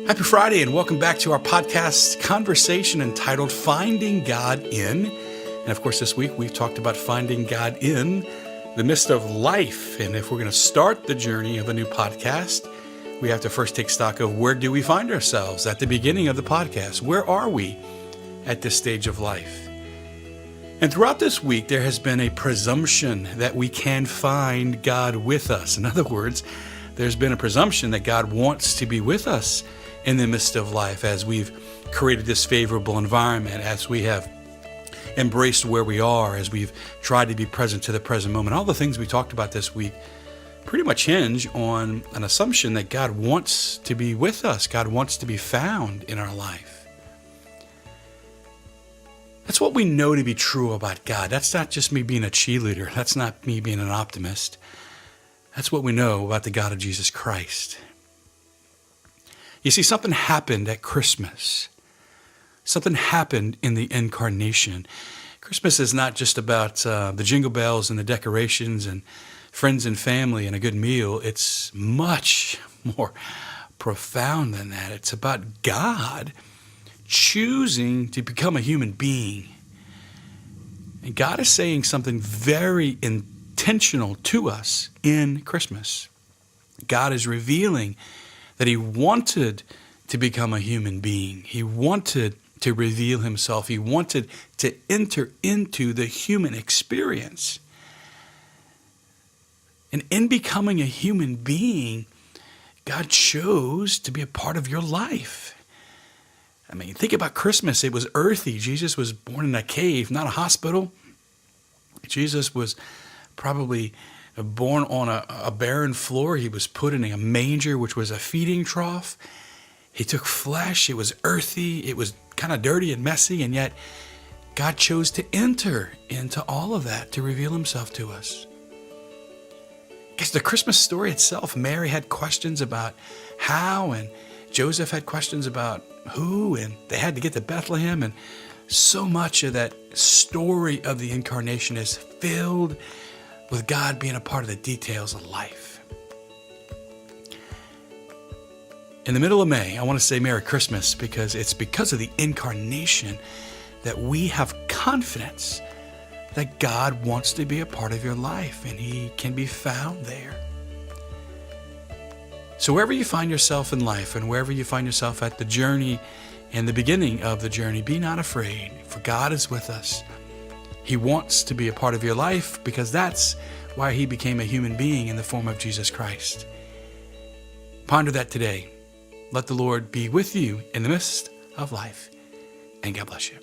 Happy Friday and welcome back to our podcast conversation entitled Finding God In. And of course, this week we've talked about finding God in the midst of life. And if we're going to start the journey of a new podcast, we have to first take stock of where do we find ourselves at the beginning of the podcast? Where are we at this stage of life? And throughout this week, there has been a presumption that we can find God with us. In other words, there's been a presumption that God wants to be with us in the midst of life as we've created this favorable environment, as we have embraced where we are, as we've tried to be present to the present moment. All the things we talked about this week pretty much hinge on an assumption that God wants to be with us. God wants to be found in our life. That's what we know to be true about God. That's not just me being a cheerleader. That's not me being an optimist. That's what we know about the God of Jesus Christ. You see, something happened at Christmas. Something happened in the incarnation. Christmas is not just about the jingle bells and the decorations and friends and family and a good meal. It's much more profound than that. It's about God choosing to become a human being. And God is saying something very intentional to us in Christmas. God is revealing that he wanted to become a human being. He wanted to reveal himself. He wanted to enter into the human experience. And in becoming a human being, God chose to be a part of your life. I mean, think about Christmas. It was earthy. Jesus was born in a cave, not a hospital. Jesus was probably born on a barren floor. He was put in a manger, which was a feeding trough. He took flesh. It was earthy. It was kind of dirty and messy. And yet God chose to enter into all of that to reveal himself to us. Because the Christmas story itself, Mary had questions about how, and Joseph had questions about who, and they had to get to Bethlehem. And so much of that story of the incarnation is filled with God being a part of the details of life. In the middle of May, I want to say Merry Christmas because it's because of the incarnation that we have confidence that God wants to be a part of your life and he can be found there. So wherever you find yourself in life and wherever you find yourself at the journey and the beginning of the journey, be not afraid, for God is with us. He wants to be a part of your life because that's why he became a human being in the form of Jesus Christ. Ponder that today. Let the Lord be with you in the midst of life, and God bless you.